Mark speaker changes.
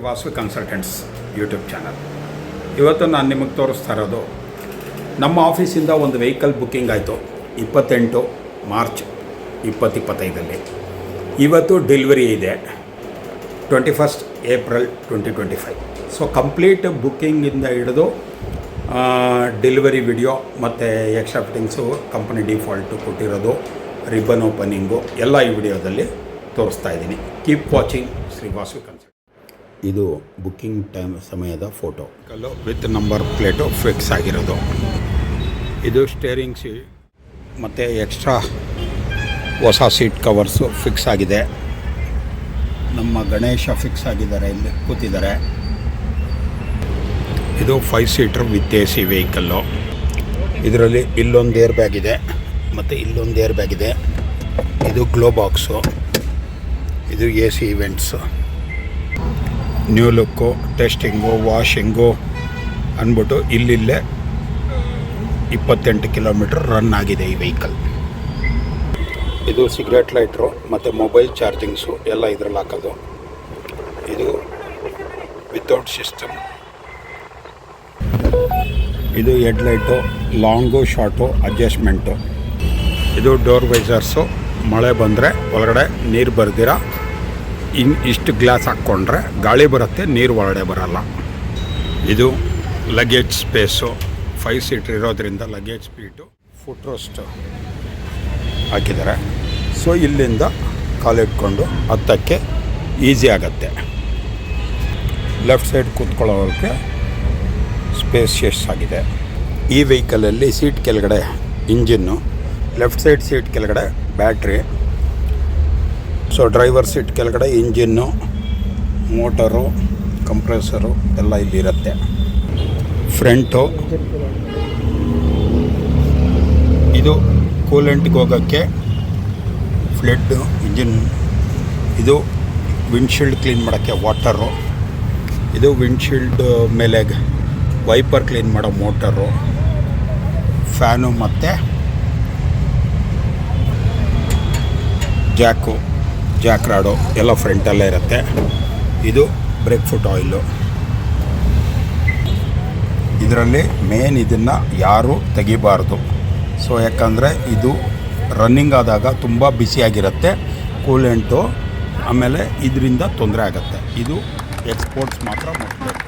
Speaker 1: Vasavi consultants YouTube channel. ಇವತ್ತು ನಾನು ನಿಮಗೆ ತೋರಿಸ್ತಾ ಇರೋದು ನಮ್ಮ ಆಫೀಸಿಂದ ಒಂದು ವೆಹಿಕಲ್ ಬುಕ್ಕಿಂಗ್ ಆಯಿತು 28 ಮಾರ್ಚ್ 2025. ಇವತ್ತು ಡೆಲಿವರಿ ಇದೆ 21 ಏಪ್ರಿಲ್ 2025. ಸೊ ಕಂಪ್ಲೀಟ್ ಬುಕ್ಕಿಂಗಿಂದ ಹಿಡಿದು ಡೆಲಿವರಿ ವಿಡಿಯೋ ಮತ್ತು ಎಕ್ಸ್ಟ್ರಾ ಫಿಟ್ಟಿಂಗ್ಸು, ಕಂಪನಿ ಡಿಫಾಲ್ಟು ಕೊಟ್ಟಿರೋದು, ರಿಬ್ಬನ್ ಓಪನಿಂಗು ಎಲ್ಲ ಈ ವಿಡಿಯೋದಲ್ಲಿ ತೋರಿಸ್ತಾ ಇದ್ದೀನಿ. Keep watching Shri Vasavi consult. ಇದು ಬುಕ್ಕಿಂಗ್ ಟೈಮ್ ಸಮಯದ photo with number plate fix ಆಗಿರೋದು. ಇದು ಸ್ಟೇರಿಂಗ್ ಸೀಟ್ ಮತ್ತು ಎಕ್ಸ್ಟ್ರಾ ಹೊಸ ಸೀಟ್ ಕವರ್ಸು ಫಿಕ್ಸ್ ಆಗಿದೆ. ನಮ್ಮ ಗಣೇಶ ಫಿಕ್ಸ್ ಆಗಿದ್ದಾರೆ, ಇಲ್ಲಿ ಕೂತಿದ್ದಾರೆ. ಇದು 5 ಸೀಟರ್ ವಿತ್ AC ವೆಹಿಕಲ್ಲು. ಇದರಲ್ಲಿ ಇಲ್ಲೊಂದು ಏರ್ ಬ್ಯಾಗ್ ಇದೆ ಮತ್ತು ಇಲ್ಲೊಂದು ಏರ್ ಬ್ಯಾಗ್ ಇದೆ. ಇದು ಗ್ಲೋ ಬಾಕ್ಸು, ಇದು AC events. New look, testing, washing ಅಂದ್ಬಿಟ್ಟು ಇಲ್ಲಿಲ್ಲೇ 28 ಕಿಲೋಮೀಟ್ರ್ ರನ್ ಆಗಿದೆ ಈ ವೆಹಿಕಲ್. ಇದು ಸಿಗರೇಟ್ ಲೈಟ್ರು ಮತ್ತು ಮೊಬೈಲ್ ಚಾರ್ಜಿಂಗ್ಸು ಎಲ್ಲ ಇದ್ರಲ್ಲಿ ಹಾಕೋದು. ಇದು ವಿತೌಟ್ ಸಿಸ್ಟಮ್. ಇದು ಹೆಡ್ಲೈಟು, ಲಾಂಗು ಶಾರ್ಟು ಅಡ್ಜಸ್ಟ್ಮೆಂಟು. ಇದು ಡೋರ್ ವೈಸರ್ಸು. ಮಳೆ ಬಂದರೆ ಒಳಗಡೆ ನೀರು ಬರ್ದಿರ ಇಷ್ಟು ಗ್ಲಾಸ್ ಹಾಕ್ಕೊಂಡ್ರೆ ಗಾಳಿ ಬರುತ್ತೆ, ನೀರು ಒಳಗಡೆ ಬರಲ್ಲ. ಇದು ಲಗೇಜ್ ಸ್ಪೇಸು. 5 ಸೀಟ್ರ್ ಇರೋದ್ರಿಂದ ಲಗೇಜ್ ಸ್ಪೀಟು, ಫುಟ್ ರೋಸ್ಟು ಹಾಕಿದ್ದಾರೆ. ಸೊ ಇಲ್ಲಿಂದ ಕಾಲಿಟ್ಕೊಂಡು ಹತ್ತಕ್ಕೆ ಈಸಿ ಆಗುತ್ತೆ. ಲೆಫ್ಟ್ ಸೈಡ್ ಕೂತ್ಕೊಳ್ಳೋಕ್ಕೆ ಸ್ಪೇಸಿಯಸ್ ಆಗಿದೆ. ಈ ವೆಹಿಕಲಲ್ಲಿ ಸೀಟ್ ಕೆಳಗಡೆ ಇಂಜಿನ್ನು, ಲೆಫ್ಟ್ ಸೈಡ್ ಸೀಟ್ ಕೆಳಗಡೆ ಬ್ಯಾಟ್ರಿ. ಸೊ ಡ್ರೈವರ್ ಸೀಟ್ ಕೆಳಗಡೆ ಇಂಜಿನ್ನು, ಮೋಟರು, ಕಂಪ್ರೆಸರು ಎಲ್ಲ ಇಲ್ಲಿರುತ್ತೆ. ಫ್ರಂಟು ಇದು ಕೂಲೆಂಟ್ಗೆ ಹೋಗೋಕ್ಕೆ ಫ್ಲಡ್ ಇಂಜಿನ್. ಇದು ವಿಂಡ್ಶೀಲ್ಡ್ ಕ್ಲೀನ್ ಮಾಡೋಕ್ಕೆ ವಾಟರು. ಇದು ವಿಂಡ್ಶೀಲ್ಡ್ ಮೇಲೆ ವೈಪರ್ ಕ್ಲೀನ್ ಮಾಡೋ ಮೋಟರು. ಫ್ಯಾನು ಮತ್ತು ಜಾಕ್ ರಾಡು ಎಲ್ಲ ಫ್ರಂಟಲ್ಲೇ ಇರುತ್ತೆ. ಇದು ಬ್ರೇಕ್ ಫುಟ್ ಆಯಿಲು. ಇದರಲ್ಲಿ ಮೇನ್ ಇದನ್ನು ಯಾರೂ ತೆಗಿಬಾರ್ದು. ಸೊ ಯಾಕಂದರೆ ಇದು ರನ್ನಿಂಗ್ ಆದಾಗ ತುಂಬ ಬಿಸಿಯಾಗಿರುತ್ತೆ ಕೂಲೆಂಟು, ಆಮೇಲೆ ಇದರಿಂದ ತೊಂದರೆ ಆಗುತ್ತೆ. ಇದು ಎಕ್ಸ್ಪೋರ್ಟ್ಸ್ ಮಾತ್ರ ಮಾಡಬೇಕು.